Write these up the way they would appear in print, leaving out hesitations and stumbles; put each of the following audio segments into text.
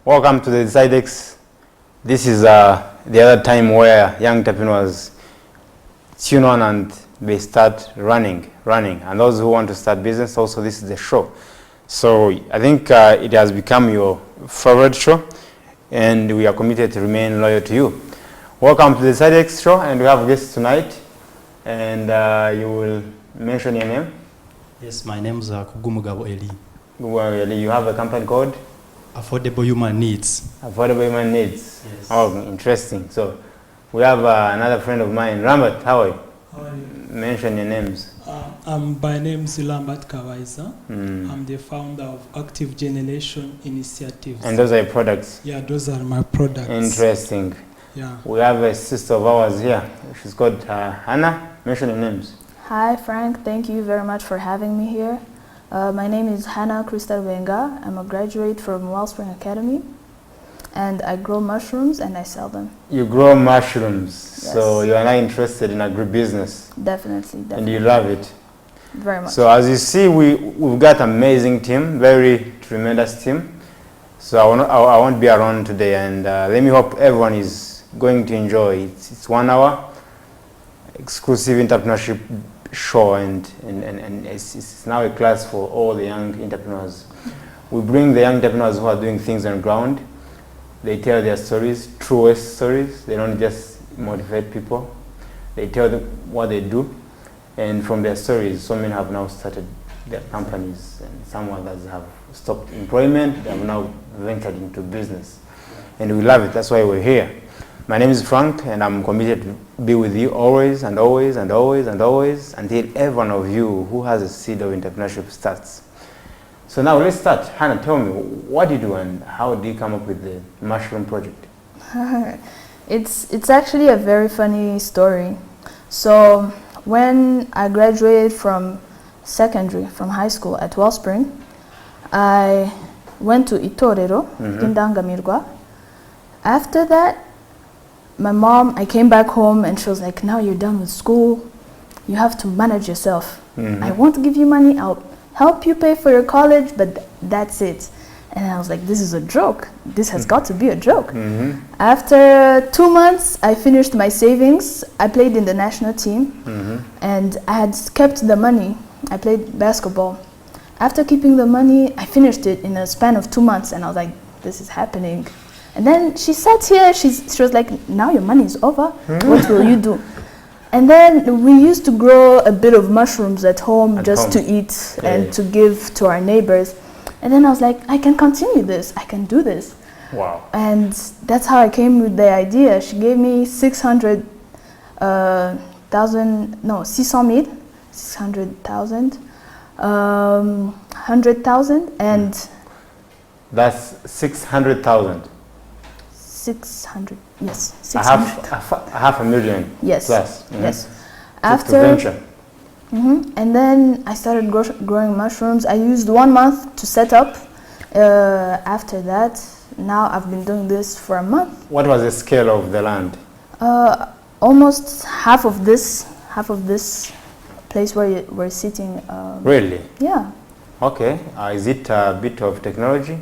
Welcome to the DecideX. This is the other time where young entrepreneurs tune on and they start running. And those who want to start business, also this is the show. So I think it has become your favorite show, and we are committed to remain loyal to you. Welcome to the DecideX Show, and we have guests tonight, and you will mention your name. Yes, my name is Kugumugabo Eli. You have a company called? Affordable Human Needs. Affordable Human Needs. Yes. Oh, interesting. So we have another friend of mine, Rambert. How are you? How are you? Mention your names. My name is Lambert Kawaisa. I'm the founder of Active Generation Initiatives. And those are your products? Yeah, those are my products. Interesting. Yeah. We have a sister of ours here. She's called Hannah. Mention your names. Hi Frank, thank you very much for having me here. My name is Hannah Crystal Wenga. I'm a graduate from Wellspring Academy, and I grow mushrooms and I sell them. You grow mushrooms, Yes. so you are not interested in agribusiness. Definitely. And you love it. Very much. So as you see, we've got an amazing team, very tremendous team. So I won't be around today, and let me hope everyone is going to enjoy it. It's 1 hour exclusive entrepreneurship show, and it's now a class for all the young entrepreneurs. We bring the young entrepreneurs who are doing things on the ground. They tell their stories, truest stories. They don't just motivate people. They tell them what they do, and from their stories, so many have now started their companies, and some others have stopped employment. They have now ventured into business, and we love it. That's why we're here. My name is Frank, and I'm committed to be with you always and always and always and always until every one of you who has a seed of entrepreneurship starts. So now let's start. Hannah, tell me, what do you do and how do you come up with the mushroom project? It's actually a very funny story. So when I graduated from high school at Wellspring, I went to Itorero, Kindangamirwa. After that, I came back home and she was like, now you're done with school, you have to manage yourself. I won't give you money, I'll help you pay for your college, but that's it. And I was like, this is a joke. This has got to be a joke. After 2 months, I finished my savings. I played in the national team, and I had kept the money. I played basketball. After keeping the money, I finished it in a span of 2 months, and I was like, this is happening. And then she sat here, she was like, now your money is over, what will you do? And then we used to grow a bit of mushrooms at home to eat and to give to our neighbors. And then I was like, I can continue this, I can do this. Wow. And that's how I came with the idea. She gave me 600,000, and... That's 600,000. 600, yes, 600. Half a million. Yes. Plus. Yes. After venture. And then I started growing mushrooms. I used 1 month to set up. After that, now I've been doing this for a month. What was the scale of the land? Almost half of this place where we're sitting. Really? Yeah. Okay. Is it a bit of technology?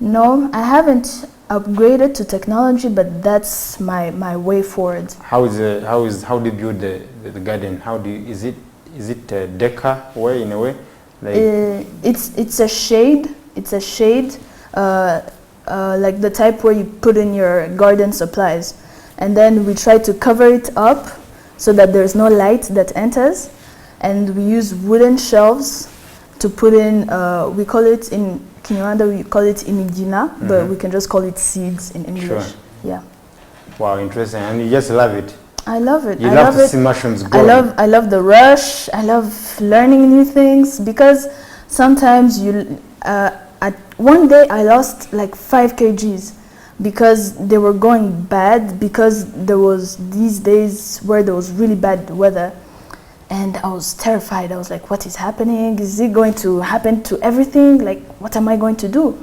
No, I haven't upgraded to technology, but that's my way forward. How do you build the garden? Is it a deca way, in a way? Like it's a shade. It's a shade, like the type where you put in your garden supplies, and then we try to cover it up so that there's no light that enters, and we use wooden shelves to put in. We call it in Rwanda, we call it imigina, but we can just call it seeds in English. Sure. Yeah. Wow, interesting. And you just love it. I love it. You love to see mushrooms grow. I love the rush. I love learning new things, because sometimes one day I lost like 5 kgs because they were going bad, because there was these days where there was really bad weather. And I was terrified. I was like, what is happening? Is it going to happen to everything? Like, what am I going to do?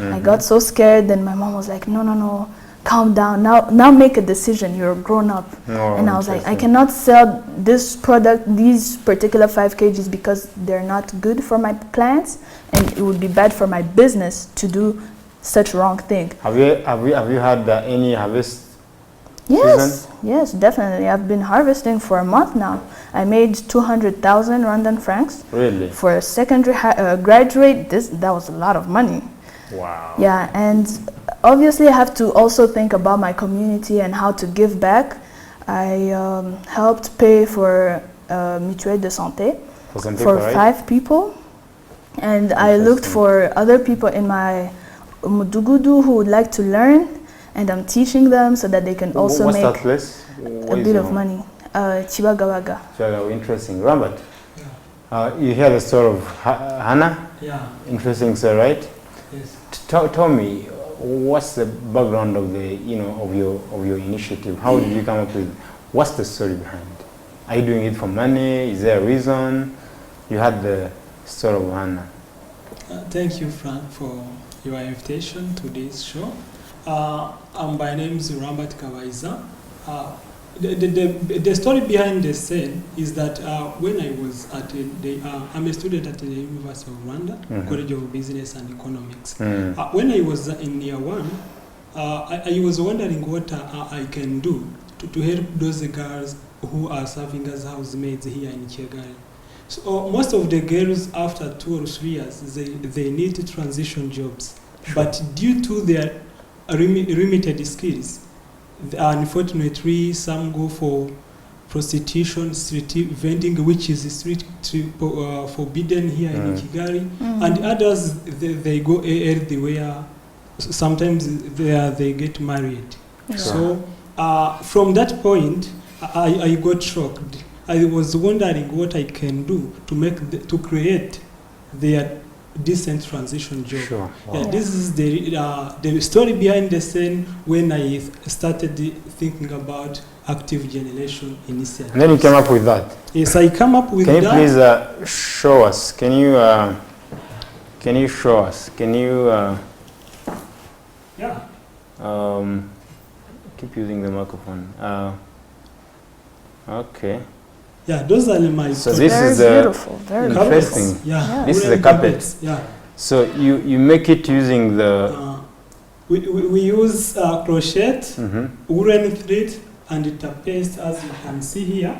I got so scared. Then my mom was like, no, calm down. Now make a decision. You're grown up. And I was like, I cannot sell this product, these particular 5 kgs, because they're not good for my plants. And it would be bad for my business to do such wrong thing. Have you had any harvest? Yes, yes, definitely. I've been harvesting for a month now. I made 200,000 Rwandan francs. Really? For a secondary graduate, that was a lot of money. Wow. Yeah, and obviously I have to also think about my community and how to give back. I helped pay for mutuelle de santé for right? 5 people. And I looked for other people in my Umudugudu who would like to learn, and I'm teaching them so that they can also What's make that place? a bit of money. Chibagawaga. Interesting. Robert, you hear the story of Hannah? Yeah. Interesting, sir, right? Yes. Tell me, what's the background of the, of your initiative? How did you come up with? What's the story behind? Are you doing it for money? Is there a reason? You had the story of Hannah. Thank you, Frank, for your invitation to this show. My name is Rubaduka. The story behind the scene is that when I was at I'm a student at the University of Rwanda, College of Business and Economics. When I was in year 1, I was wondering what I can do to help those girls who are serving as housemaids here in Kigali. So most of the girls after 2 or 3 years, they need to transition jobs. Sure. But due to their limited skills, unfortunately, some go for prostitution, street vending, which is forbidden here in Kigali, and others they go elsewhere. Sometimes they get married. Yeah. So from that point, I got shocked. I was wondering what I can do to create their decent transition job. Sure. Wow. Yeah, this is the story behind the scene when I started thinking about active generation initiative. And then you came up with that. Yes, I come up with that. that. Can you please show us? Can you show us? Can you? Yeah. Keep using the microphone. Okay. Yeah, those are my. So this is beautiful. Very interesting. Yeah. This is the carpet. Yeah. So you make it using the. We use crochet, woolen thread, and tapestry, as you can see here.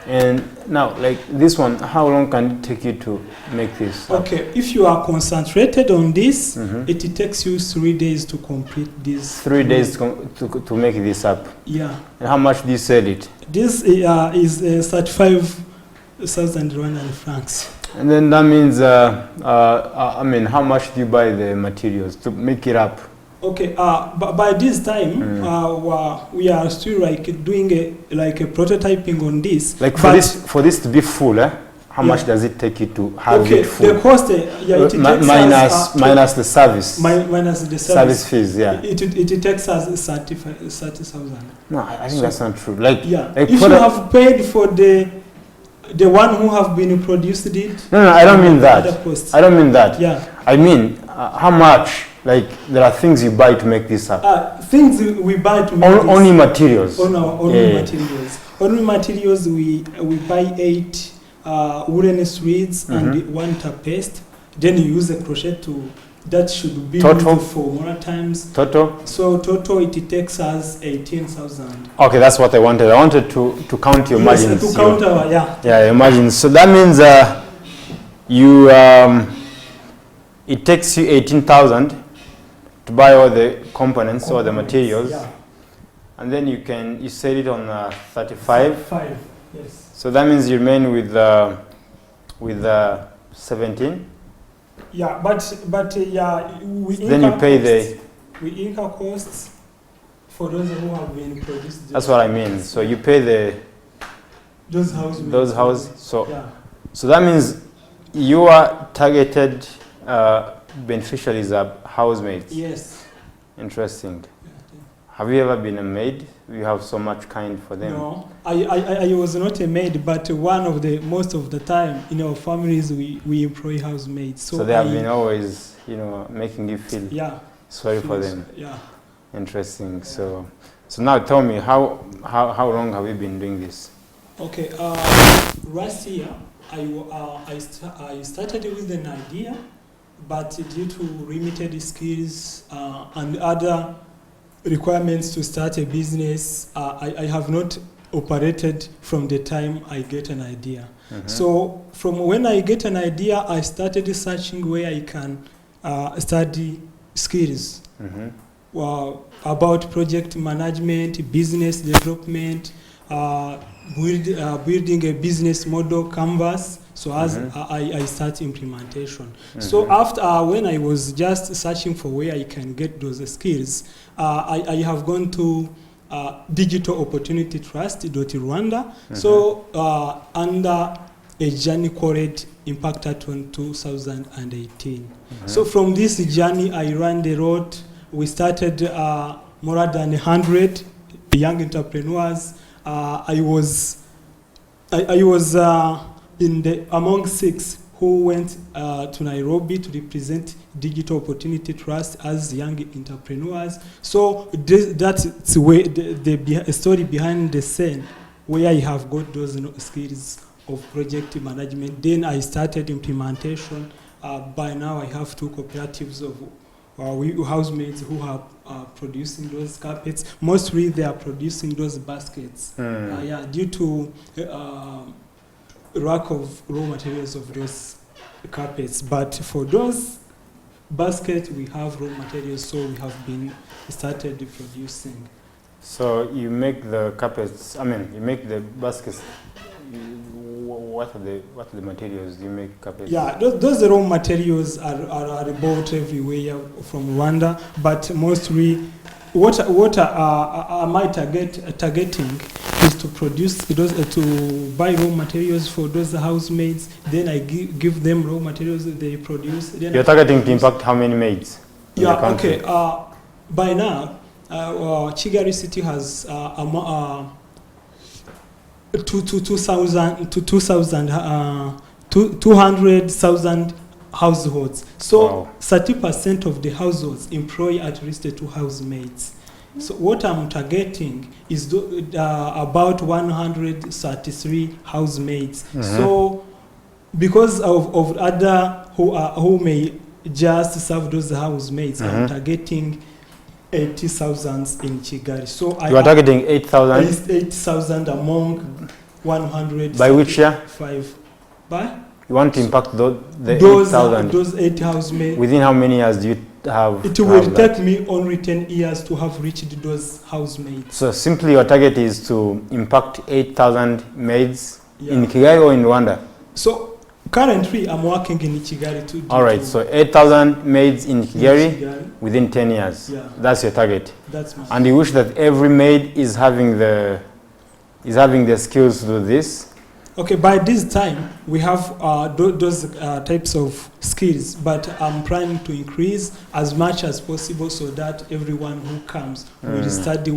And now, like this one, how long can it take you to make this? Okay, if you are concentrated on this, it takes you 3 days to complete this. 3 days to make this up. Yeah. And how much do you sell it? This is 35,000 Rwandan francs. And then that means, I mean, how much do you buy the materials to make it up? Okay, but by this time, we are still like doing a prototyping on this. Like for this to be full, how much does it take you to have it full? The cost, it takes minus the service. Minus the service fees, yeah. It takes us 30,000. No, I think that's not true. Like, yeah, like if you have paid for the one who have been produced it. No, I don't mean that. I don't mean that. Yeah. I mean, how much? Like, there are things you buy to make this up. Things we buy to make only materials. Only materials. Only materials. We buy 8 woolen threads and 1 tapestry. Then you use a crochet that should be total used for more times. Total. So total it takes us 18,000. Okay, that's what I wanted. I wanted to count your margins. To count our your margins. So that means it takes you 18,000 to buy all the components or the materials, and then you sell it on 35. 5, yes. So that means you remain with 17. Yeah, but we then you pay we incur costs for those who have been produced. That's what I mean. So you pay those houses. So that means you are targeted beneficiaries are housemates. Yes. Interesting. Have you ever been a maid? You have so much kind for them. No, I was not a maid, but most of the time in our families we employ housemaids. So they have been always, making you feel sorry for them. Yeah. Interesting. So now tell me, how long have you been doing this? Okay. Last year I started with an idea. but due to limited skills and other requirements to start a business, I have not operated from the time I get an idea. So from when I get an idea, I started searching where I can study skills about project management, business development, building a business model canvas. So as I start implementation. So after when I was just searching for where I can get those skills, I have gone to Digital Opportunity Trust.Rwanda. So under a journey called Impact Action 2018. So from this journey, I ran the road. We started more than 100 young entrepreneurs. I was in the among 6 who went to Nairobi to represent Digital Opportunity Trust as young entrepreneurs. So that's where the story behind the scene, where I have got those skills of project management. Then I started implementation. By now I have 2 cooperatives of housemates who are producing those carpets. Mostly they are producing those baskets. Due to lack of raw materials of those carpets. But for those baskets, we have raw materials, so we have been started producing. So you make the carpets, you make the baskets. What are the materials you make carpets? Yeah, those raw materials are bought everywhere from Rwanda, but mostly what am I targeting is to produce those, to buy raw materials for those housemaids. Then I give them raw materials that they produce. Then you're targeting to impact how many maids? Yeah, okay. By now, Kigali City has 200,000 households. So 30% of the households employ at least 2 housemates. So what I'm targeting is about 133 housemates. So because of other who may just serve those housemates, I'm targeting 80,000 in Kigali. So you are targeting 8,000? 8,000 among 100. By which year? 5. By? You want to impact those 8,000? Those 8 housemates. Within how many years do you have? It will take me only 10 years to have reached those housemates. So simply your target is to impact 8,000 maids in Kigali or in Rwanda? So currently I'm working in Kigali too. All right, so 8,000 maids in Kigali within 10 years. Yeah. That's your target. That's my and you wish that every maid is having the skills to do this? Okay, by this time we have those types of skills, but I'm trying to increase as much as possible so that everyone who comes will study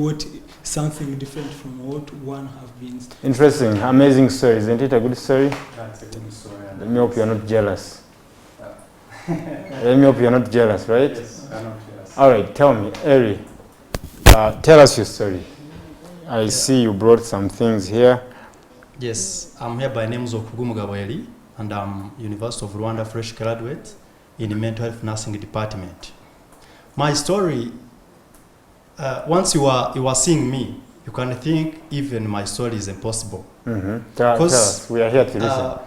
something different from what one have been. Interesting, amazing story. Isn't it a good story? That's a good story. Let me hope you're not jealous. Let me hope you're not jealous, right? Yes, I'm not jealous. All right, tell me, Eri, tell us your story. I see you brought some things here. Yes, I'm here by name of Kugumugabo Eli, and I'm University of Rwanda fresh graduate in the mental health nursing department. My story, once you are seeing me, you can think even my story is impossible. Tell us, we are here to listen.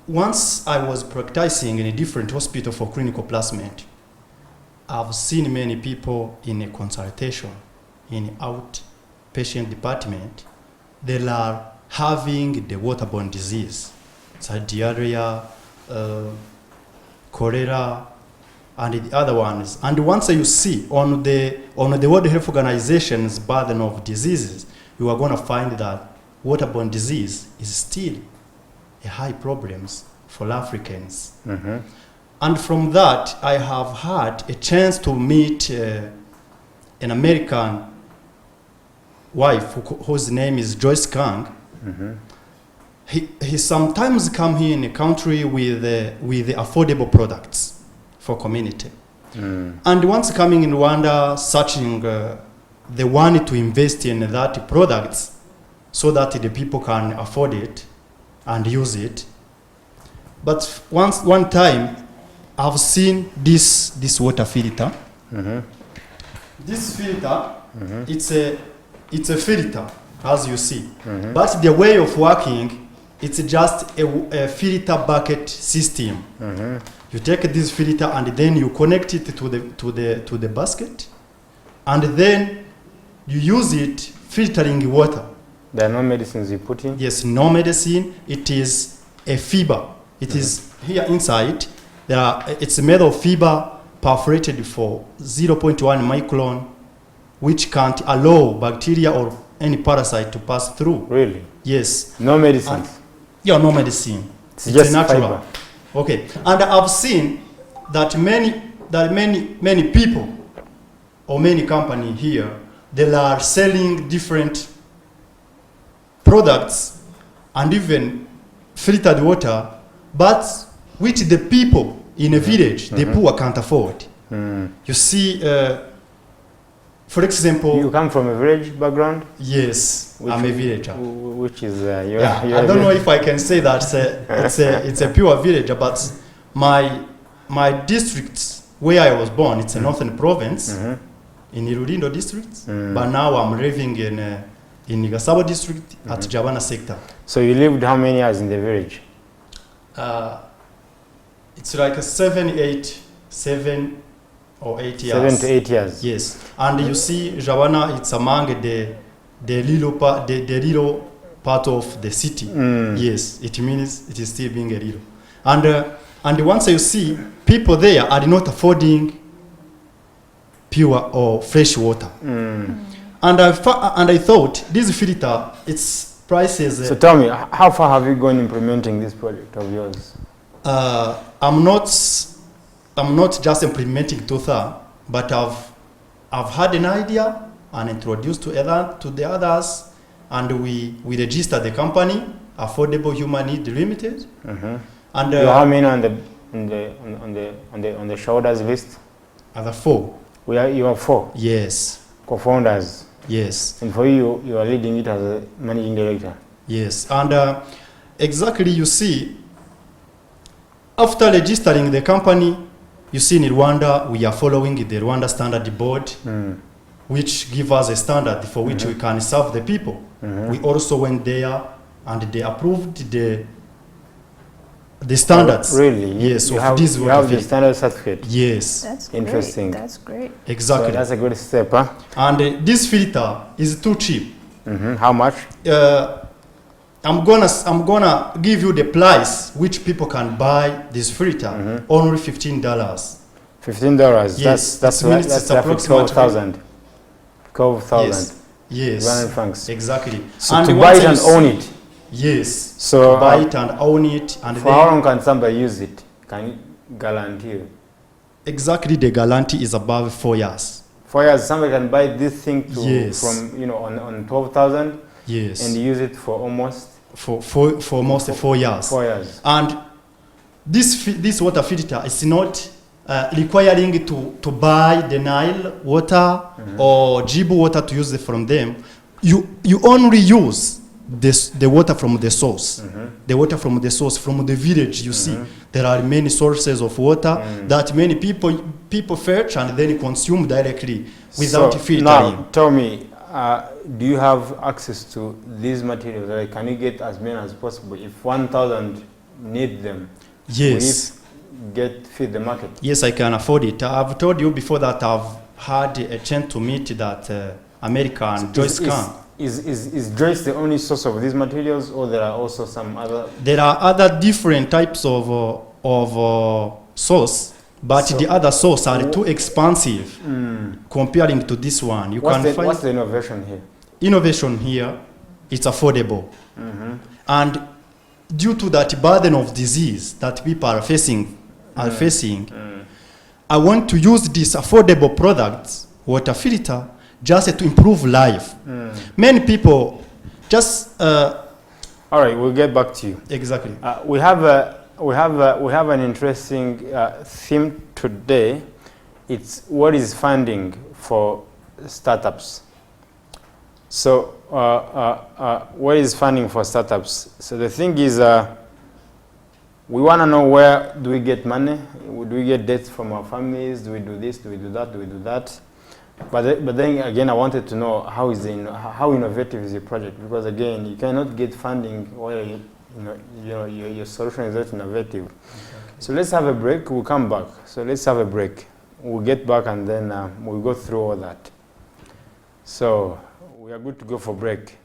Once I was practicing in a different hospital for clinical placement, I've seen many people in a consultation in outpatient department. They are having the waterborne disease, so diarrhea, cholera, and the other ones. And once you see on the World Health Organization's burden of diseases, you are going to find that waterborne disease is still a high problem for Africans. And from that, I have had a chance to meet an American wife whose name is Joyce Kang. He sometimes come here in the country with affordable products for community. And once coming in Rwanda, searching they wanted to invest in that products so that the people can afford it and use it. But one time, I've seen this water filter. This filter, it's a filter, as you see. But the way of working, it's just a filter bucket system. You take this filter and then you connect it to the basket, and then you use it filtering water. There are no medicines you put in? Yes, no medicine. It is a fiber. It is here inside. It's made of fiber perforated for 0.1 micron, which can't allow bacteria or any parasite to pass through. Really? Yes. No medicines? Yeah, no medicine. It's just natural. fiber. Okay. And I've seen that many people or many companies here, they are selling different products and even filtered water, but which the people in a village, the poor, can't afford. You see, for example... You come from a village background? Yes, I'm a villager. Which is... I don't know if I can say that it's a pure villager, but my district where I was born, it's a northern province, in Rulindo district, but now I'm living in Gasabo district at Jabana sector. So you lived how many years in the village? It's like 7 or 8 years. 7 to 8 years. Yes, and you see, Jabana, it's among the little part of the city. Yes, it means it is still being a little. And once you see, people there are not affording pure or fresh water. And I thought this filter, its prices. So tell me, how far have you gone implementing this project of yours? I'm not just implementing to that, but I've had an idea and introduced to the others, and we registered the company, Affordable Human Need Limited. And you have many on the shareholders list? Other 4. You have 4? Yes. Co-founders? Yes. And for you are leading it as a managing director? Yes. And exactly, you see, after registering the company, you see in Rwanda, we are following the Rwanda Standard Board, which give us a standard for which we can serve the people. We also went there and they approved the standards. Oh, really? Yes. You have the standard certificate? Yes. That's interesting. Great. That's great. Exactly. So that's a good step, huh? And this filter is too cheap. How much? I'm gonna give you the price which people can buy this filter. Only $15. $15. Yes. That's approximately 12,000. 12,000. Yes. Rwandan francs. Exactly. So and to buy it and own it. Yes. So to buy it and own it, and for how long can somebody use it? Can you guarantee you? Exactly, the guarantee is above 4 years. 4 years, somebody can buy this thing Yes. from on 12,000. Yes. And use it for almost for almost 4 years. 4 years. And this water filter is not requiring to buy the Nile water or Jibu water to use it from them. You only use the water from the source. The water from the source, from the village. You see, there are many sources of water that many people fetch and then consume directly without filtering. Now, tell me, do you have access to these materials? Like, can you get as many as possible? If 1,000 need them, yes, will you feed the market? Yes, I can afford it. I've told you before that I've had a chance to meet that American Joyce Kahn. Is Joyce the only source of these materials, or there are also some other? There are other different types of source, but the other source are too expensive comparing to this one. What's the innovation here? Innovation here, it's affordable, and due to that burden of disease that people are facing, I want to use this affordable product, water filter, just to improve life. Many people just. All right, we'll get back to you. Exactly. We have an interesting theme today. It's what is funding for startups. So, what is funding for startups? So the thing is, we want to know, where do we get money? Do we get debts from our families? Do we do this? Do we do that? Do we do that? But then again, I wanted to know, how innovative is your project? Because again, you cannot get funding while your solution is not innovative. Exactly. So let's have a break. We'll come back. So let's have a break. We'll get back and then we'll go through all that. So we are good to go for break.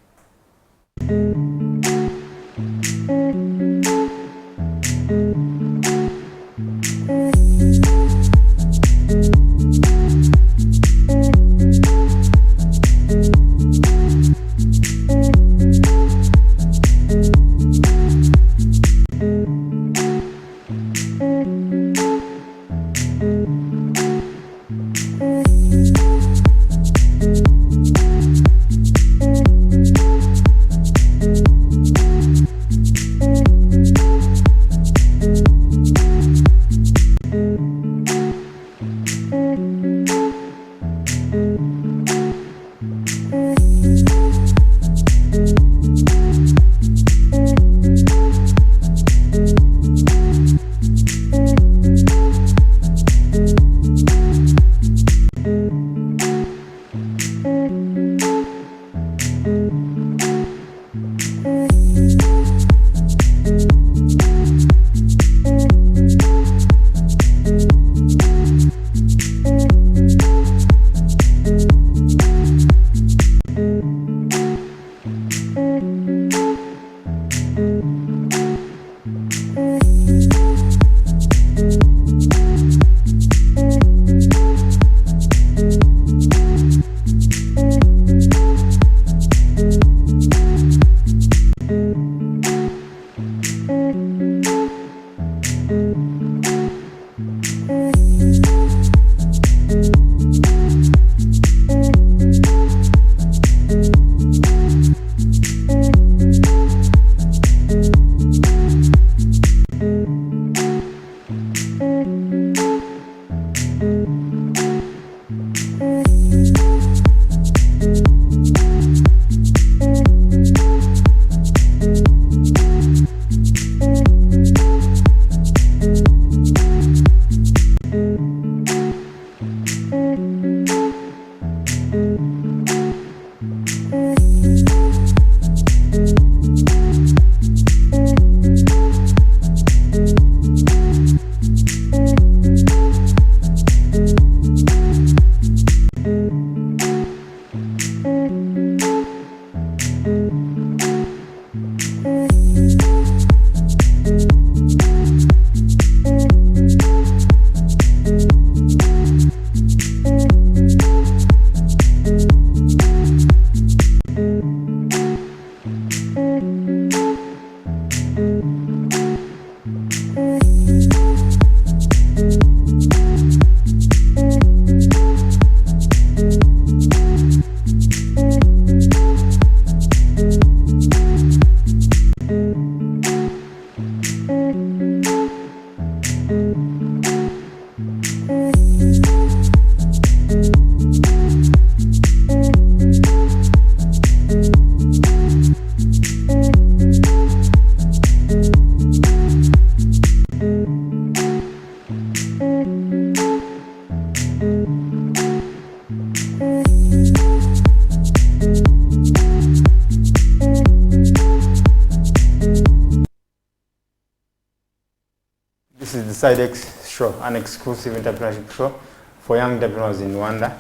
This is the DecideX Show, an exclusive entrepreneurship show for young entrepreneurs in Rwanda.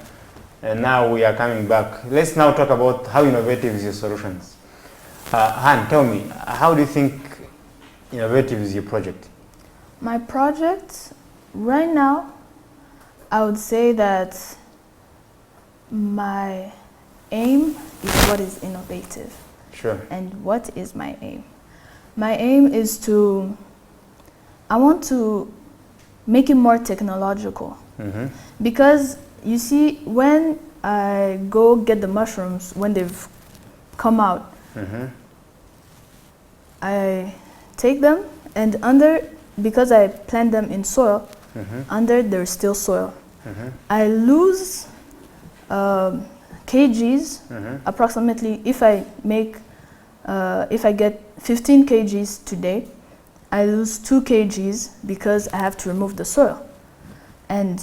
And now we are coming back. Let's now talk about how innovative is your solutions. Han, tell me, how do you think innovative is your project? My project, right now, I would say that my aim is what is innovative. Sure. And what is my aim? My aim is I want to make it more technological. Mm-hmm. Because you see, when I go get the mushrooms, when they've come out, Mm-hmm. I take them, and because I plant them in soil, Mm-hmm. under there's still soil. Mm-hmm. I lose kgs, Mm-hmm. approximately. If I get 15 kgs today, I lose 2 kgs because I have to remove the soil. And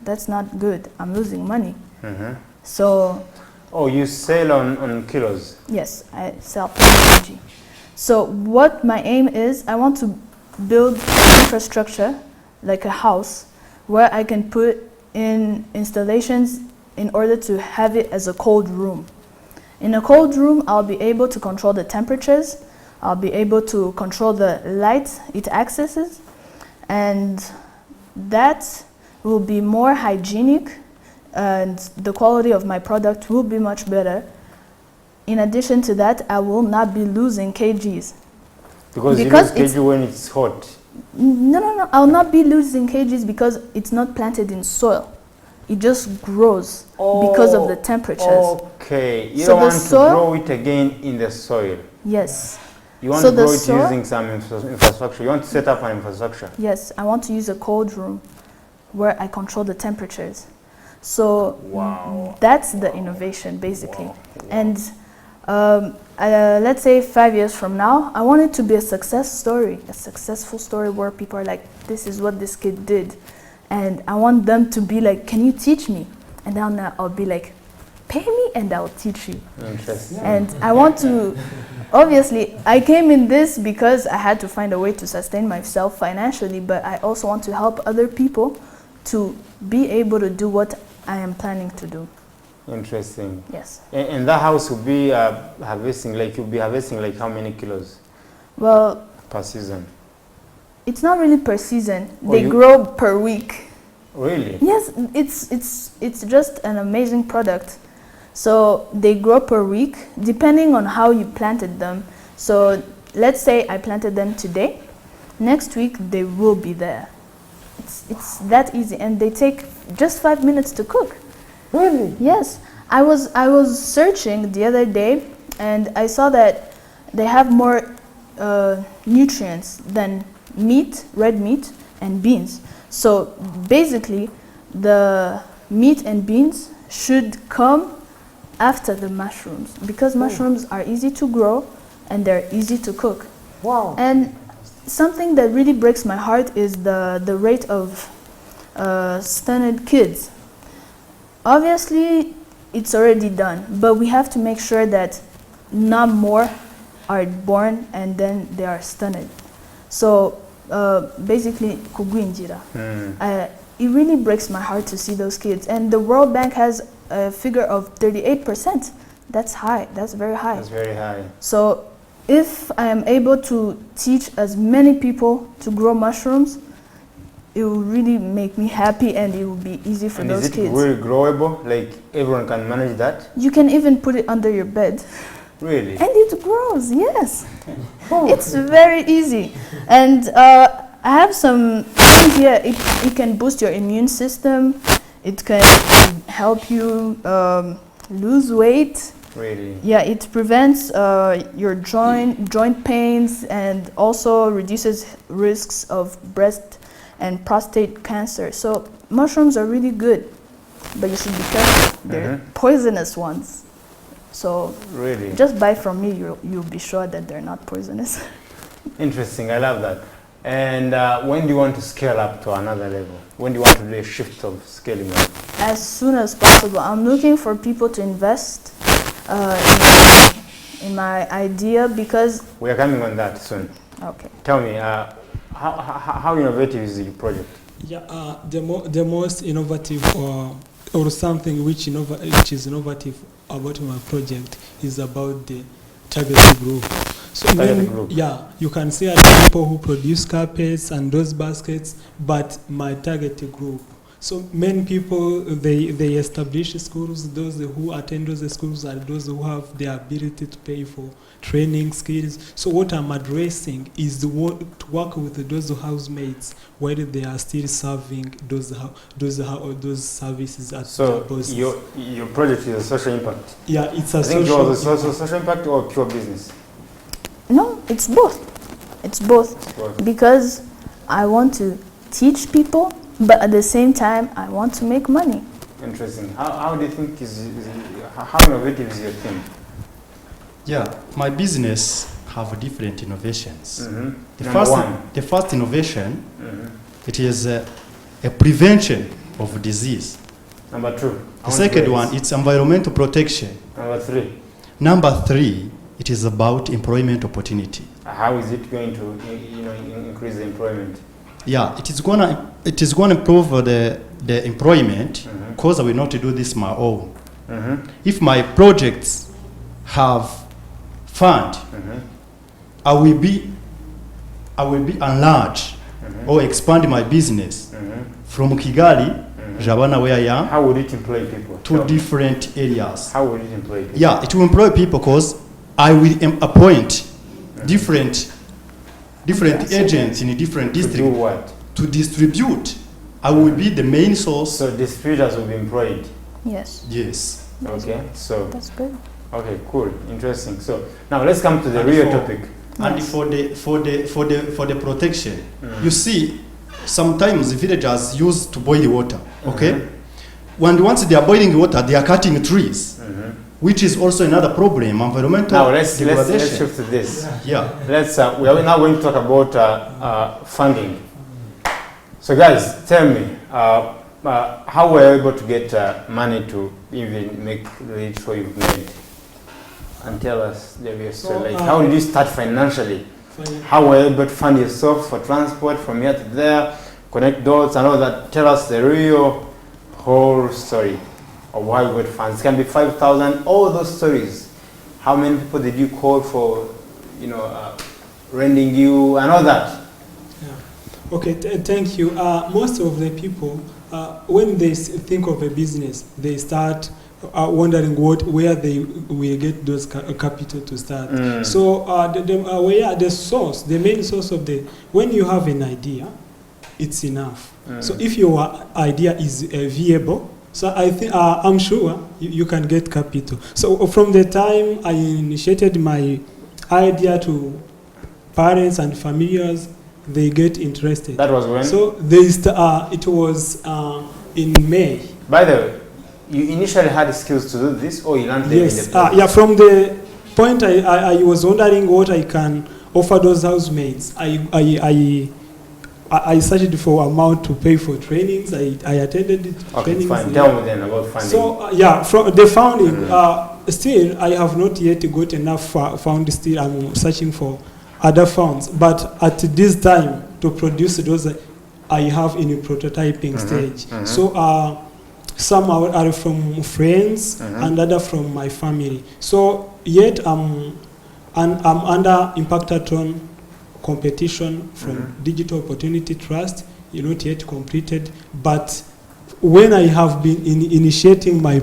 that's not good. I'm losing money. So, oh, you sell on kilos? yes, I sell per kg. So what my aim is, I want to build infrastructure, like a house, where I can put in installations in order to have it as a cold room. In a cold room, I'll be able to control the temperatures, I'll be able to control the light it accesses, and that will be more hygienic, and the quality of my product will be much better. In addition to that, I will not be losing kgs. Because you lose kg when it's hot? No, I'll not be losing kgs because it's not planted in soil. It just grows because of the temperatures. Okay, you So don't the want to soil- grow it again in the soil. Yes. You want So to the grow it soil- using some infrastructure. You want to set up an infrastructure. Yes, I want to use a cold room where I control the temperatures. So Wow. that's the innovation, basically. And let's say 5 years from now, I want it to be a success story, a successful story where people are like, this is what this kid did. And I want them to be like, can you teach me? And then I'll be like, pay me and I'll teach you. Interesting. And I want to, obviously, I came in this because I had to find a way to sustain myself financially, but I also want to help other people to be able to do what I am planning to do. Interesting. Yes. And that house will be harvesting, like you'll be harvesting like how many kilos Well, per season? it's not really per season. Oh, They you- grow per week. Really? Yes, it's just an amazing product. So they grow per week, depending on how you planted them. So let's say I planted them today. Next week they will be there. It's that easy, and they take just 5 minutes to cook. Really? Yes, I was searching the other day, and I saw that they have more nutrients than meat, red meat, and beans. So basically, the meat and beans should come after the mushrooms, because mushrooms are easy to grow and they're easy to cook. Wow. And something that really breaks my heart is the rate of stunted kids. Obviously, it's already done, but we have to make sure that not more are born and then they are stunted. So basically, kugwinjira. It really breaks my heart to see those kids. And the World Bank has a figure of 38%. That's high. That's very high. That's very high. So if I am able to teach as many people to grow mushrooms, it will really make me happy, and it will be easy for And those is it kids. very growable? Like everyone can manage that? You can even put it under your bed. Really? And it grows, yes. It's very easy. And I have some things here. It can boost your immune system. It can help you lose weight. Really? Yeah, it prevents your joint pains, and also reduces risks of breast and prostate cancer. So mushrooms are really good, but you should be careful. They're poisonous ones. So Really? just buy from me, you'll be sure that they're not poisonous. Interesting. I love that. And when do you want to scale up to another level? When do you want to do a shift of scaling up? As soon as possible. I'm looking for people to invest in my idea, because We are coming on that soon. okay. Tell me, how innovative is your project? Yeah, the most innovative or something which is innovative about my project is about the target group. So Target group. Yeah, you can see other people who produce carpets and those baskets, but my target group. So many people, they establish schools. Those who attend those schools are those who have the ability to pay for training skills. So what I'm addressing is to work with those housemates while they are still serving those services at So their bosses. your project is a social impact. Yeah, it's a I think social. yours is social impact or pure business? No, it's both. It's both. Because I want to teach people, but at the same time, I want to make money. Interesting. How do you think how innovative is your team? Yeah, my business have different innovations. The Number one. the first innovation, it is a prevention of disease. Number two. The second one, it's environmental protection. Number three. Number three, it is about employment opportunity. How is it going to increase the employment? Yeah, it is gonna improve the employment because I will not do this my own. If my projects have fund, I will be enlarge or expand my business from Kigali, Jabana where I am, How would it employ people? to different areas. How would it employ people? Yeah, it will employ people because I will appoint different agents in different To do districts what? to distribute. I will be the main source. So distributors will be employed. Yes. Yes. Okay. So That's good. okay, cool, interesting. So now let's come to the And real for- topic. And for the protection, you see, sometimes villagers use to boil water. Okay, once they are boiling water, they are cutting trees, which is also another problem. Environmental Now let's degradation. shift to this. Yeah. Let's we are now going to talk about funding. So guys, tell me how were you able to get money to even make the show you've made? And tell us the real story. Like, how did you start financially? How were you able to fund yourself for transport from here to there, connect dots and all that? Tell us the real whole story of how you got funds. It can be 5,000, all those stories. How many people did you call for, renting you and all that? Yeah. Okay, thank you. Most of the people, when they think of a business, they start wondering where they will get those capital to start. So the main source of when you have an idea, it's enough. So if your idea is viable, so I'm sure you can get capital. So from the time I initiated my idea to parents and familiars, they get interested. That was when? So it was in May. By the way, you initially had skills to do this, or you learned them in the process? Yeah, from the point I was wondering what I can offer those housemates. I searched for amount to pay for trainings. I attended it. Okay, trainings. fine. Tell me then about funding. So from the founding, still I have not yet got enough fund. Still, I'm searching for other funds. But at this time, to produce those, I have in a prototyping stage. So some are from friends and other from my family. So yet I'm under Impactathon competition from Digital Opportunity Trust, not yet completed, but when I have been initiating my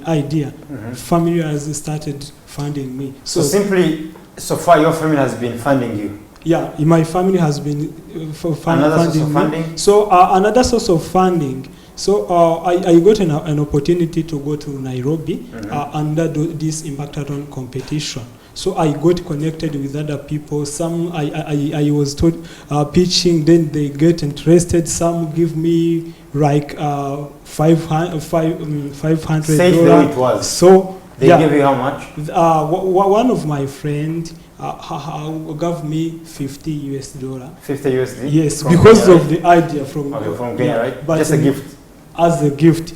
idea, family has started funding me. So simply, so far your family has been funding you? Yeah, my family has been Another source of funding funding? me. So another source of funding. So I got an opportunity to go to Nairobi under this Impactathon competition. So I got connected with other people. Some I was told pitching, then they get interested. Some give me like $500. Say it was. So They give you how much? One of my friends gave me $50. $50 USD? Yes, From because Kenya, of the idea from Kenya, right? But Just a gift. As a gift,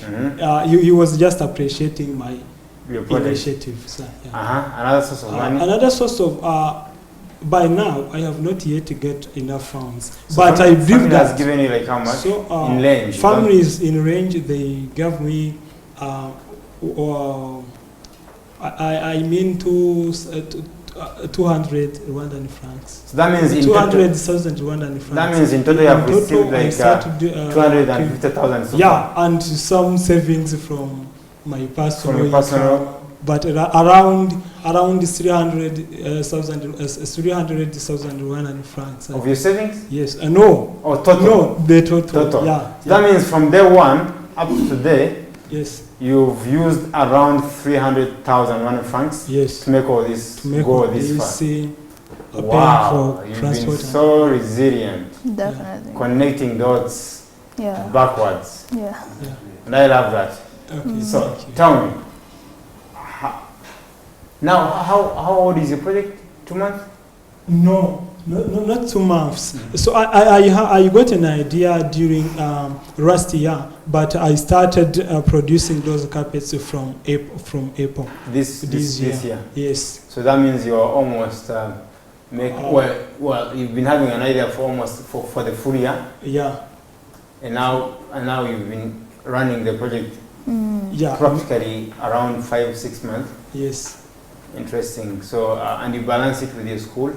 he was just appreciating my Your project. initiative. So, yeah. Another source of money? Another source of, by now, I have not yet to get enough funds. So but I believe family that. has given you like how much? So, in range? Families in range, they gave me, I mean 200 Rwandan francs. So that means in 200,000 Rwandan francs. That means in total you have received like 250,000 so yeah, far. and some savings from my personal, From your personal income, but around 300,000 Rwandan francs. Of your savings? Yes, no. Or total? No, the total. Total. Yeah. That means from day one up to today, Yes. you've used around 300,000 Rwandan francs Yes. to make all this To make go all this far. Wow, Wow, you've been so resilient, Definitely. connecting dots Yeah. backwards, Yeah. and I love that. Okay. So thank you. tell me, now how old is your project? 2 months? No, not 2 months. So I got an idea during last year, but I started producing those carpets from April. This year. Yes. So that means you're almost well, you've been having an idea for almost for the full year. Yeah. And now you've been running the project. Yeah. Practically around 5-6 months. Yes. Interesting. So and you balance it with your school.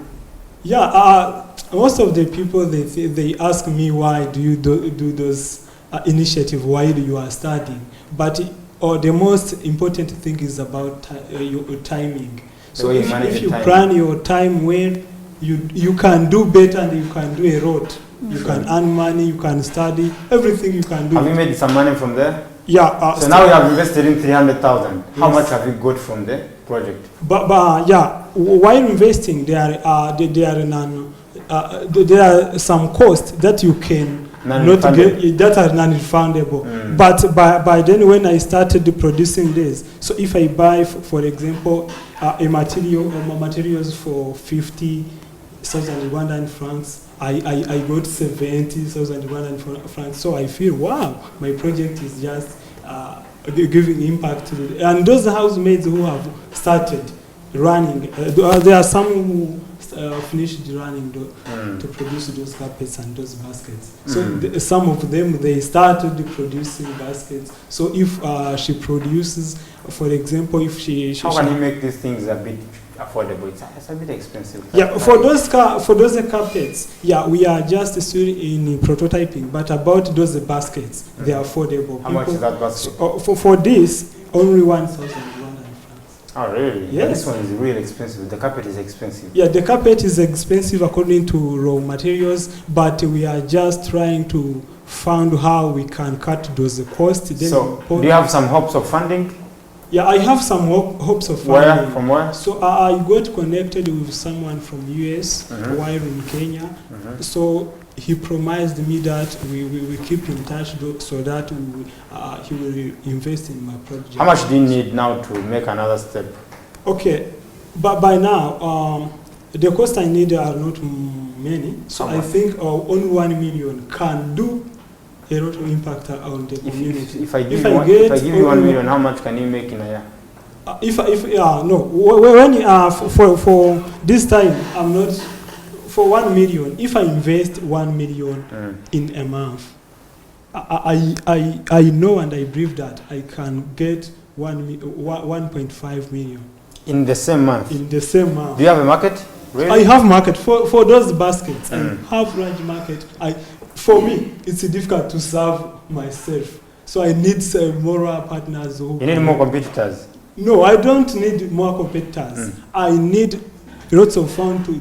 Yeah, most of the people they ask me why do you do those initiatives, why do you are studying, but the most important thing is about your timing. So if you plan your time well, you can do better and you can do a lot. You can earn money, you can study, everything you can do. Have you made some money from there? Yeah. So now you have invested in 300,000. How much have you got from the project? But yeah, while investing, there are some costs that you can not get that are non-refundable. But by then, when I started producing this, so if I buy, for example, materials for 50,000 Rwandan francs, I got 70,000 Rwandan francs. So I feel, wow, my project is just giving impact to the, and those housemaids who have started running, there are some who finished running to produce those carpets and those baskets. So some of them, they started producing baskets. So if she produces, for example, if she how can you make these things a bit affordable? It's a bit expensive. Yeah, for those carpets, yeah, we are just still in prototyping. But about those baskets, they are affordable. How much is that basket? For this, only 1,000 francs. Oh, really? Yes. But this one is really expensive. The carpet is expensive. Yeah, the carpet is expensive according to raw materials, but we are just trying to find how we can cut those costs. Then So, do you have some hopes of funding? Yeah, I have some hopes of funding. Where? From where? So I got connected with someone from US while in Kenya. So he promised me that we keep in touch so that he will invest in my project. How much do you need now to make another step? Okay, but by now, the costs I need are not many. So I think only 1 million can do a lot of impact on the community. If I give you 1 million, how much can you make in a year? For this time, I'm not for 1 million. If I invest 1 million in a month, I know and I believe that I can get 1.5 million in the same month. In the same month. Do you have a market? Really? I have market for those baskets. I have large market. For me, it's difficult to serve myself. So I need more partners. You need more competitors? No, I don't need more competitors. I need lots of funds to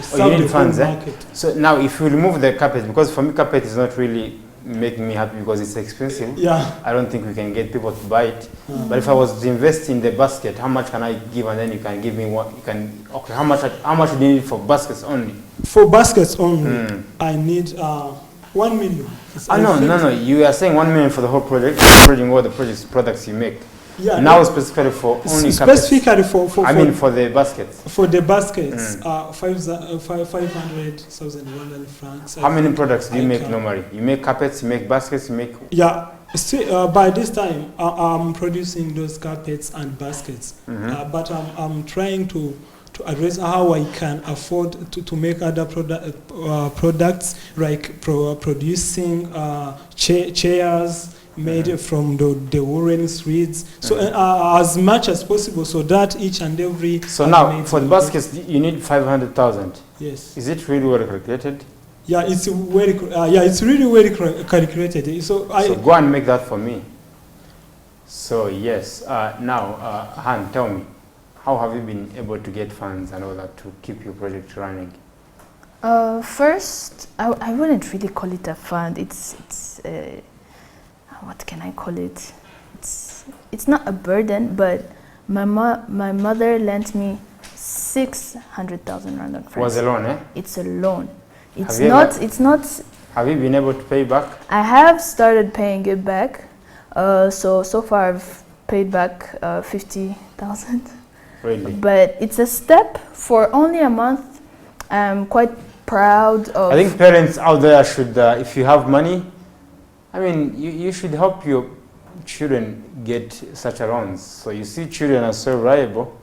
serve the whole market. So now if you remove the carpet, because for me carpet is not really making me happy because it's expensive. Yeah. I don't think we can get people to buy it. But if I was to invest in the basket, how much can I give, and then you can give me what you can. Okay, how much do you need for baskets only? For baskets only, I need 1 million. No. You are saying 1 million for the whole project, including all the products you make. Yeah. Now specifically for only specifically carpets. for the baskets. For the baskets, 500,000 Rwandan francs. How many products do you make normally? You make carpets, you make baskets, you make. Yeah. By this time, I'm producing those carpets and baskets, but I'm trying to address how I can afford to make other products like producing chairs made from the woolen threads. So as much as possible, so that each and every. So now for the baskets, you need 500,000. Yes. Is it really well calculated? Yeah, it's very. It's really well calculated. So go and make that for me. So yes, now Han, tell me, how have you been able to get funds and all that to keep your project running? First, I wouldn't really call it a fund. It's what can I call it? It's not a burden, but my mother lent me 600,000 Rwandan francs. Was a loan, eh? It's a loan. It's not. Have you been able to pay back? I have started paying it back. So far I've paid back 50,000. Really? But it's a step for only a month. I'm quite proud of. I think parents out there should, if you have money, I mean, you should help your children get such loans. So you see children are so reliable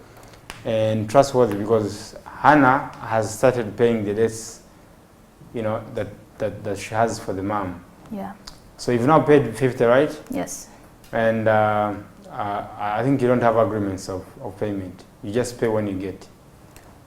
and trustworthy because Hannah has started paying the debts, you know, that she has for the mom. Yeah. So you've now paid 50, right? Yes. And I think you don't have agreements of payment. You just pay when you get.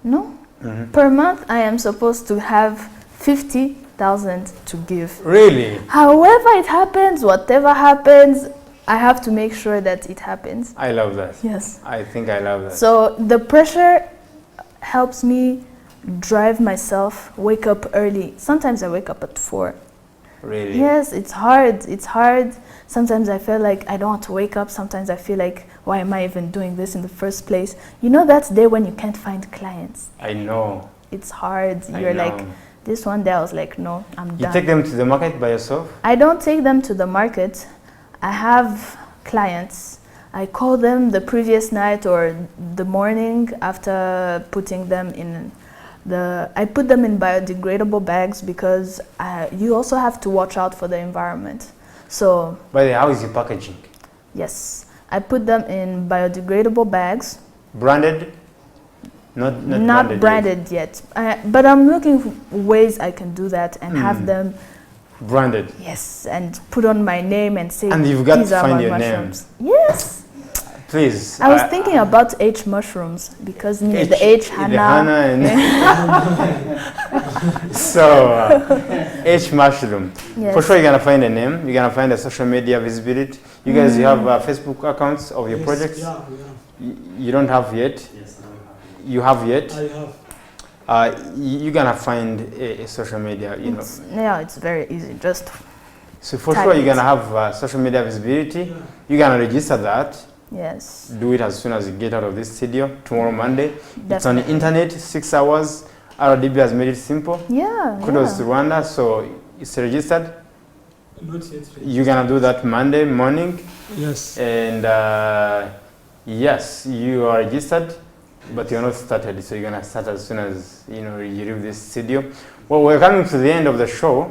No. Mm-hmm. Per month, I am supposed to have 50,000 to give. Really? However it happens, whatever happens, I have to make sure that it happens. I love that. Yes. I think I love that. So the pressure helps me drive myself, wake up early. Sometimes I wake up at 4. Really? Yes, it's hard. It's hard. Sometimes I feel like I don't want to wake up. Sometimes I feel like, why am I even doing this in the first place? You know, that day when you can't find clients. I know. It's hard. I You're know. like, this one day I was like, no, I'm You done. take them to the market by yourself? I don't take them to the market. I have clients. I call them the previous night or the morning after putting them in I put them in biodegradable bags because you also have to watch out for the environment. So, By the way, how is your packaging? yes, I put them in biodegradable bags. Branded? Not branded yet. But I'm looking for ways I can do that and have them, Branded. yes, and put on my name and say, And you've got these to are find my your mushrooms. Yes. Please. I was thinking about H mushrooms because the H the Hannah. and so H mushroom. Yes. For sure, you're gonna find a name. You're gonna find a social media visibility. You guys, you have Facebook accounts of your projects. Yeah, You don't have yet. Yes, I don't have. You have yet. I have. You're gonna find a social media. You know. Yeah, it's very easy. Just So for type sure, you're it. gonna have social media visibility. Yeah. You're gonna register that. yes, Do it as soon as you get out of this studio tomorrow, Monday. It's on the definitely. internet, 6 hours. RDB has made it simple. Yeah, Kudos to yeah. Rwanda, so it's registered. Not yet. You're gonna do that Monday morning, Yes. and yes, you are registered, but you're not started. So you're gonna start as soon as you leave this studio. Well, we're coming to the end of the show,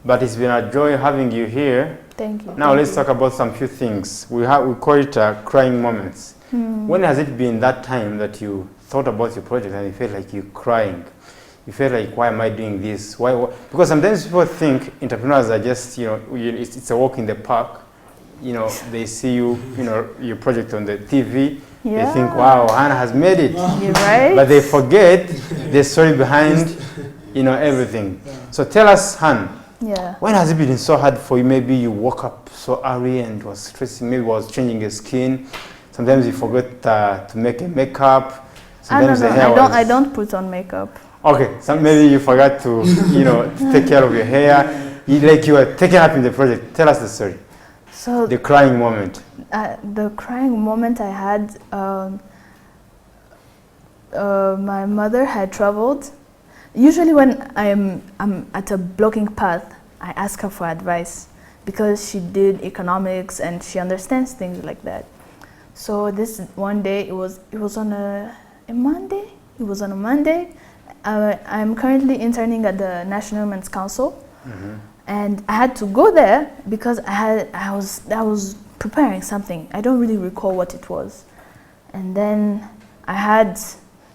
but it's been a joy having you here. Thank you. Now let's talk about some few things. We call it crying moments. When has it been that time that you thought about your project and you felt like you're crying? You felt like, why am I doing this? Why? Because sometimes people think entrepreneurs are just, it's a walk in the park. They see your project on the TV. Yeah. They think, wow, Hannah has made it. You're right. But they forget the story behind, everything. So tell us, Han, Yeah. when has it been so hard for you? Maybe you woke up so early and was stressing, maybe was changing your skin. Sometimes you forget to make a makeup. Sometimes the hair I don't put on makeup. Okay, so maybe you forgot to, to take care of your hair. You were taken up in the project. Tell us the story. So The crying moment. the crying moment I had, my mother had traveled. Usually when I'm at a blocking path, I ask her for advice because she did economics and she understands things like that. So this one day, it was on a Monday. It was on a Monday. I'm currently interning at the National Women's Council, and I had to go there because I was preparing something. I don't really recall what it was, and then I had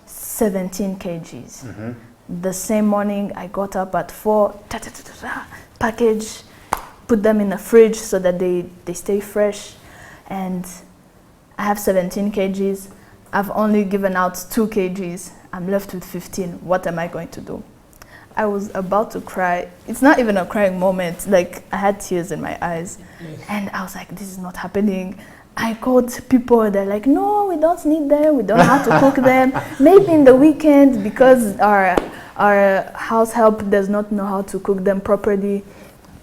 17 kgs. The same morning, I got up at 4, package, put them in the fridge so that they stay fresh, and I have 17 kgs. I've only given out 2 kgs. I'm left with 15. What am I going to do? I was about to cry. It's not even a crying moment. Like, I had tears in my eyes. Yes. And I was like, this is not happening. I called people. They're like, no, we don't need them. We don't know how to cook them. Maybe in the weekend because our house help does not know how to cook them properly.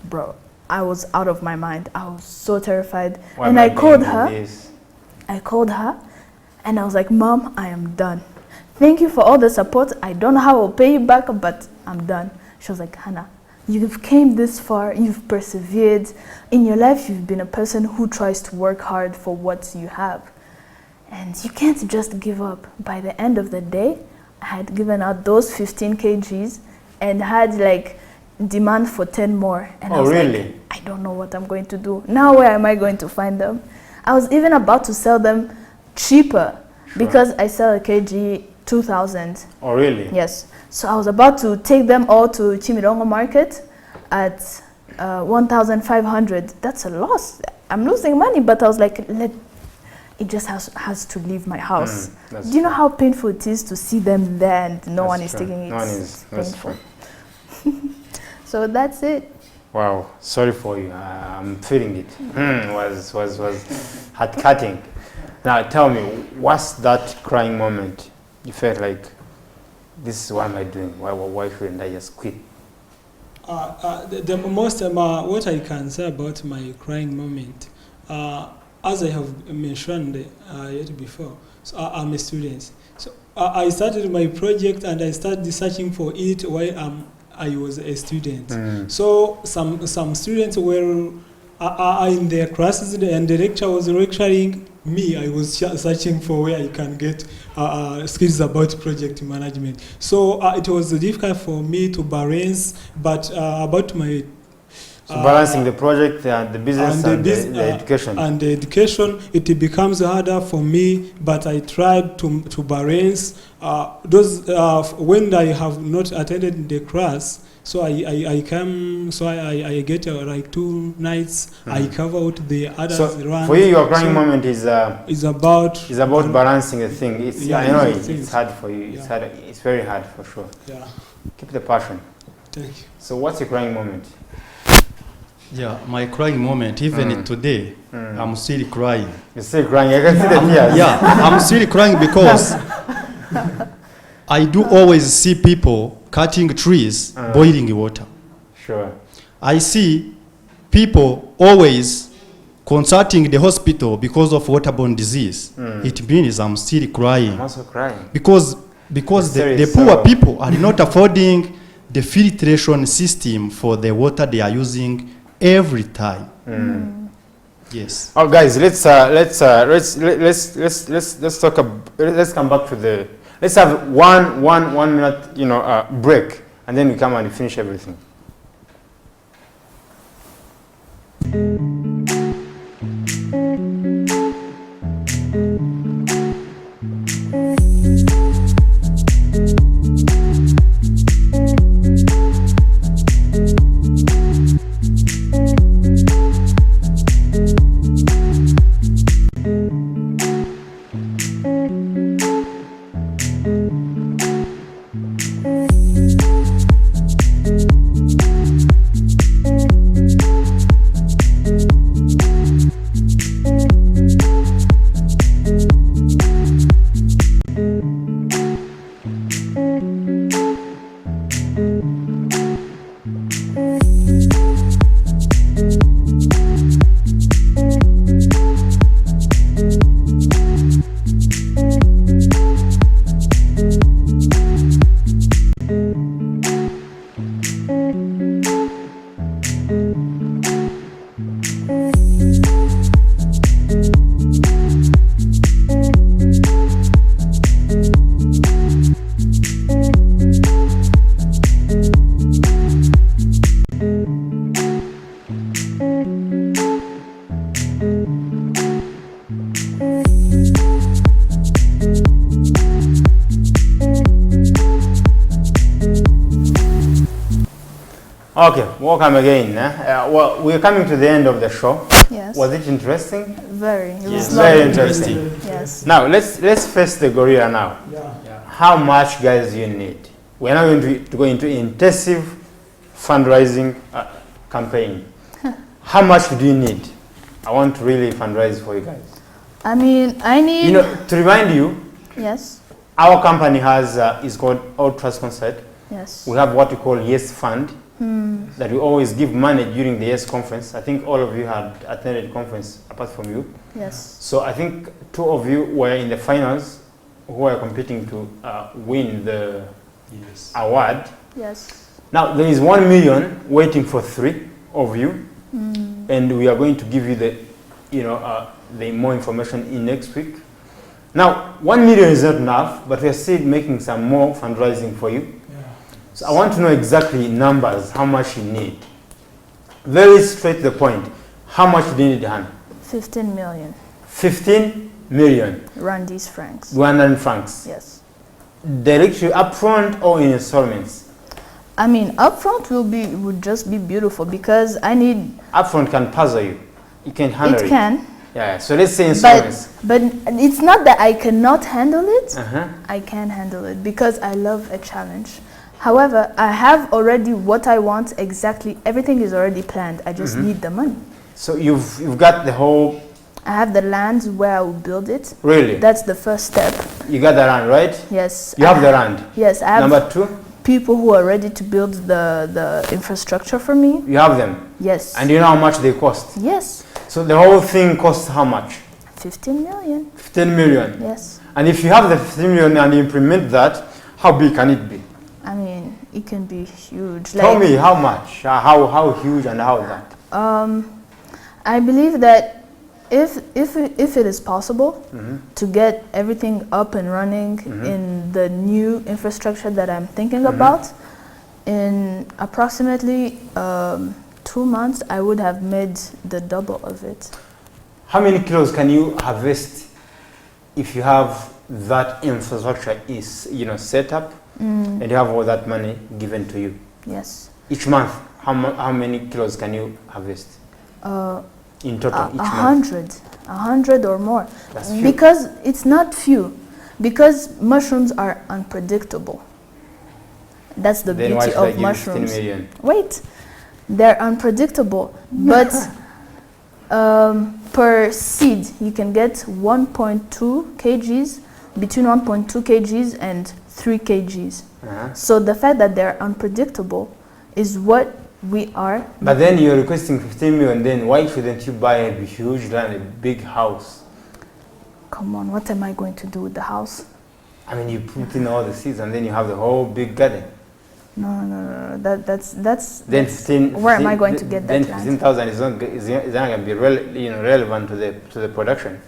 Bro, I was out of my mind. I was so terrified. Why And am I called doing her. this? I called her and I was like, Mom, I am done. Thank you for all the support. I don't know how I'll pay you back, but I'm done. She was like, Hannah, you've came this far. You've persevered. In your life, you've been a person who tries to work hard for what you have. And you can't just give up. By the end of the day, I had given out those 15 kgs and had like demand for 10 more. And I was really? like, I don't know what I'm going to do. Now where am I going to find them? I was even about to sell them cheaper because I sell a kg 2,000. Oh, really? Yes. So I was about to take them all to Chimirongo market at 1,500. That's a loss. I'm losing money, but I was like, it just has to leave my house. Do you know how painful it is to see them there and no one is taking it? No one is. That's painful. So that's it. Wow, sorry for you. I'm feeling it. Was heart-cutting. Now tell me, what's that crying moment? You felt like, this is what am I doing? Why shouldn't I just quit? The most what I can say about my crying moment, as I have mentioned yet before, so I'm a student. So I started my project and I started searching for it while I was a student. So some students were in their classes and the lecturer was lecturing me. I was searching for where I can get skills about project management. So it was difficult for me to balance, but about my balancing the project and the business and the education. And the education, it becomes harder for me, but I tried to balance those when I have not attended the class. So I come, so I get like 2 nights. I cover out the others. So for you, your crying moment is about balancing the thing. It's I know it's hard for you. It's hard. It's very hard for sure. Yeah. Keep the passion. Thank you. So what's your crying moment? Yeah, my crying moment, even today, I'm still crying. You're still crying? I can see the tears. Yeah, I'm still crying because I do always see people cutting trees, boiling water. Sure. I see people always consulting the hospital because of waterborne disease. It means I'm still crying. I'm also crying. Because the poor people are not affording the filtration system for the water they are using every time. Yes. Oh, guys, let's talk. Let's come back to the. Let's have one minute, break, and then we come and finish everything. Okay, welcome again. Well, we're coming to the end of the show. Yes. Was it interesting? Very. It was Very lovely. interesting. Yes. Now let's face the gorilla now. How much, guys, do you need? We're now going to go into intensive fundraising campaign. How much do you need? I want to really fundraise for you guys. I mean, I need. To remind you, Yes. our company is called All Trust Concert. Yes. We have what we call Yes Fund. That we always give money during the Yes Conference. I think all of you had attended the conference apart from you. Yes. So I think 2 of you were in the finals who were competing to win the award. Yes. Now there is 1 million waiting for 3 of you, and we are going to give you the more information in next week. Now, 1 million is not enough, but we are still making some more fundraising for you. Yeah. So I want to know exactly numbers, how much you need. Very straight to the point. How much do you need, Han? 15 million 15 million Rwandese francs. Rwandan francs. Yes. Directly upfront or in installments? I mean, upfront would just be beautiful because I need. Upfront can puzzle you. You can handle it. It can. Yeah, so let's say installments. But it's not that I cannot handle it. Uh-huh. I can handle it because I love a challenge. However, I have already what I want exactly. Everything is already planned. I just need the money. So you've got the whole. I have the land where I will build it. Really? That's the first step. You got the land, right? Yes. You have the land. Yes, I have. Number 2? People who are ready to build the infrastructure for me. You have them. Yes. And you know how much they cost? Yes. So the whole thing costs how much? 15 million. 15 million. Yes. And if you have the 15 million and you implement that, how big can it be? I mean, it can be huge. Tell me how much, how huge and how that? I believe that if it is possible to get everything up and running in the new infrastructure that I'm thinking about, in approximately 2 months, I would have made the double of it. How many kilos can you harvest if you have that infrastructure is set up and you have all that money given to you? Yes. Each month, how many kilos can you harvest? In total, each month? 100 or more. That's few. Because it's not few. Because mushrooms are unpredictable. That's the Then why beauty should I of give you 15 mushrooms. million? Wait, they're unpredictable, but per seed you can get 1.2 kgs, between 1.2 kgs and 3 kgs. So the fact that they're unpredictable is what we are. But then you're requesting 15 million, then why shouldn't you buy a huge land, a big house? Come on, what am I going to do with the house? I mean, you put in all the seeds and then you have the whole big garden. No. That's Then 15. where am I going to get that then land? 15,000 is not going to be relevant to the production.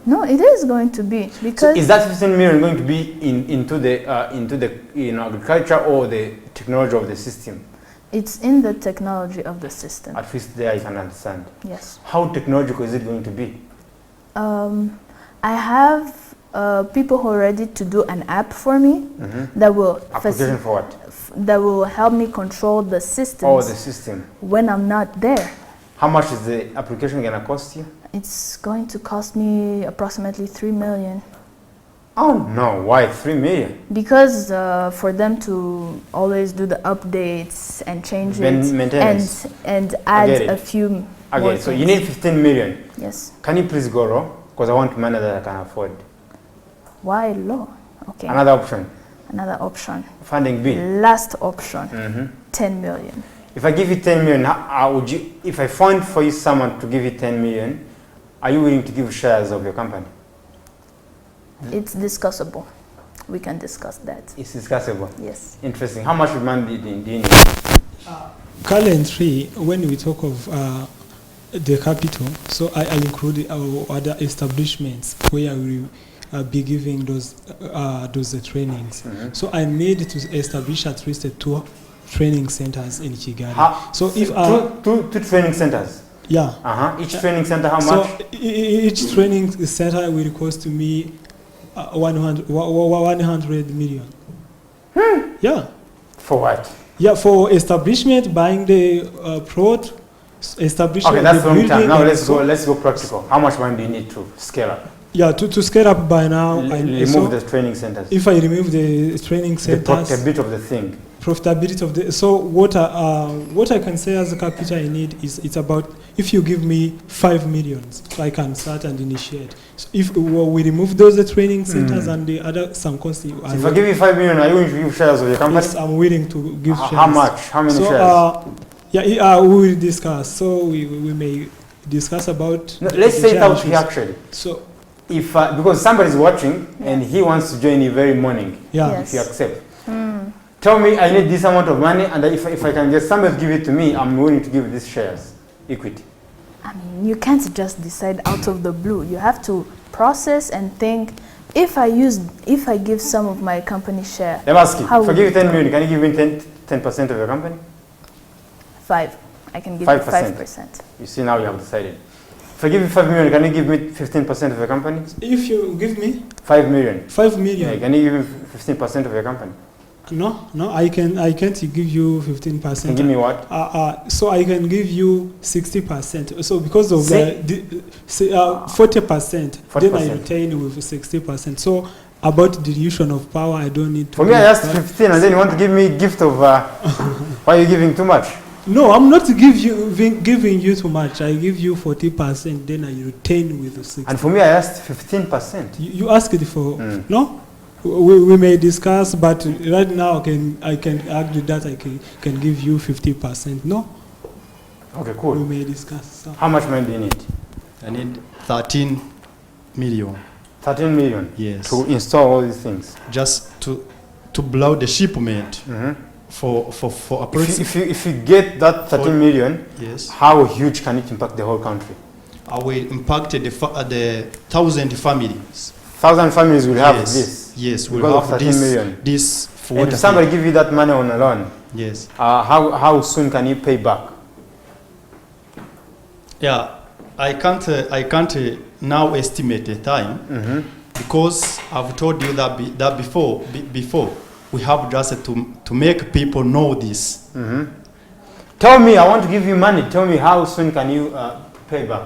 No, it is going to be So because is that 15 million going to be into the agriculture or the technology of the system? it's in the technology of the system. At least there I can understand. Yes. How technological is it going to be? I have people who are ready to do an app for me that will Application for what? that will help me control the systems Oh, the system. when I'm not there. How much is the application going to cost you? It's going to cost me approximately 3 million. Oh no, why 3 million? Because for them to always do the updates and change Maintenance. and I get add it. a few more Okay, so you things. need 15 million. Yes. Can you please go raw? Because I want money that I can afford. Why low? Okay. Another option, Another option. funding B. Last option. 10 million. If I give you 10 million, how would you, if I find for you someone to give you 10 million, are you willing to give shares of your company? It's discussable. We can discuss that. It's discussable. Yes. Interesting. How much money do you need? Currently, when we talk of the capital, so I include our other establishments where we will be giving those trainings. So I need to establish at least 2 training centers in Kigali. So if two training centers. Yeah. Each training center, how So much? each training center will cost me 100 million. Yeah. For what? Yeah, for establishment, buying the plot, establishment. Okay, that's the long time. building, Now and let's go practical. How much money do you need to scale up? Yeah, to scale up by now. Remove the training centers. If I remove the training The centers, profitability of the thing. profitability of the. So what I can say as a capital I need is it's about, if you give me 5 million, so I can start and initiate. So if we remove those training centers and the other some costs. If I give you 5 million, are you going to give shares of your company? Yes, I'm willing to give shares. How much? How many shares? We will discuss. So we may discuss about. No, let's say it out here actually. So if because somebody's watching and he wants to join you very morning, yeah. if you accept. Tell me I need this amount of money, and if I can get somebody to give it to me, I'm willing to give these shares, equity. I mean, you can't just decide out of the blue. You have to process and think if I give some of my company share, Let me ask you, how if I would give you it 10 go? million, can you give me 10% of your company? 5. I can give 5%. you 5%. You see, now you have decided. If I give you 5 million, can you give me 15% of your company? If you give me 5 million. 5 Yeah, million, can you give me 15% of your company? no, I can't give you Can 15%. you give me what? So I can give you 60%. So because of See? the 40%, then I 40%. retain with 60%. So about dilution of power, I don't need to. For me, I give asked that. 15 and then you want to give me a gift of, why are you giving too much? No, I'm not giving you too much. I give you 40%, then I retain with the 60%. And for me, I asked 15%. You asked it for Mm. no. We may discuss, but right now I can argue that I can give you 50%. No, Okay, we cool. may discuss. So. How much money do you need? I need 13 million. 13 million. Yes. To install all these things. Just to blow the shipment Mhm. for approximately. If you get that 13 million, Yes. how huge can it impact the whole country? I will impact the 1,000 families. 1,000 families will have yes. this. Yes, we'll because of have 13 million. this for And water if somebody bill. give you that money on a loan, Yes. how soon can you pay back? Yeah, I can't now estimate the time Mhm. because I've told you that before we have just to make people know this. Mhm. Tell me, I want to give you money. Tell me how soon can you pay back?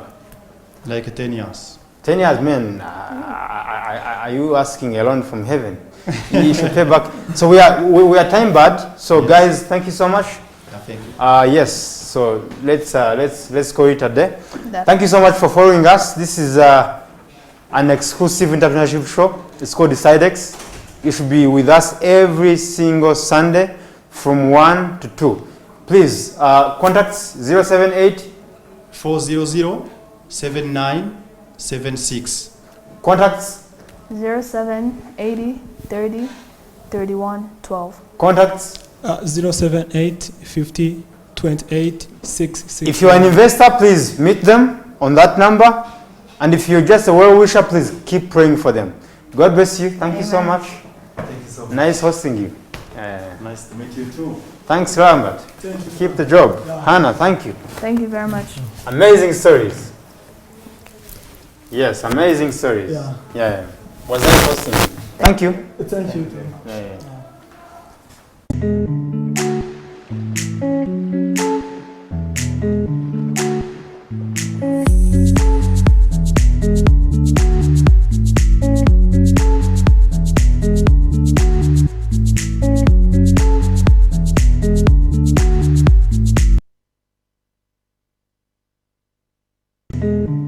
Like 10 years. 10 years, man. Are you asking a loan from heaven? You should pay back. So we are time bad. So Yes. guys, thank you so much. Yeah, thank you. Yes. So let's call it a day. That- Thank you so much for following us. This is an exclusive entrepreneurship show. It's called DecideX. You should be with us every single Sunday from 1 to 2. Please contact 078. 400-7976. Contacts. 0780 30 31 12. Contacts. 078 50 28 66. If you are an investor, please meet them on that number. And if you're just a well-wisher, please keep praying for them. God bless you. Thank you so Amen. much. Thank you so much. Nice hosting you. Nice to meet you too. Thanks, Lambert. Keep the job. Hannah, thank you. Thank you very much. Amazing stories. Yes, amazing stories. Yeah. Was nice hosting you. Thank you. Thank you. Yeah. Thank you.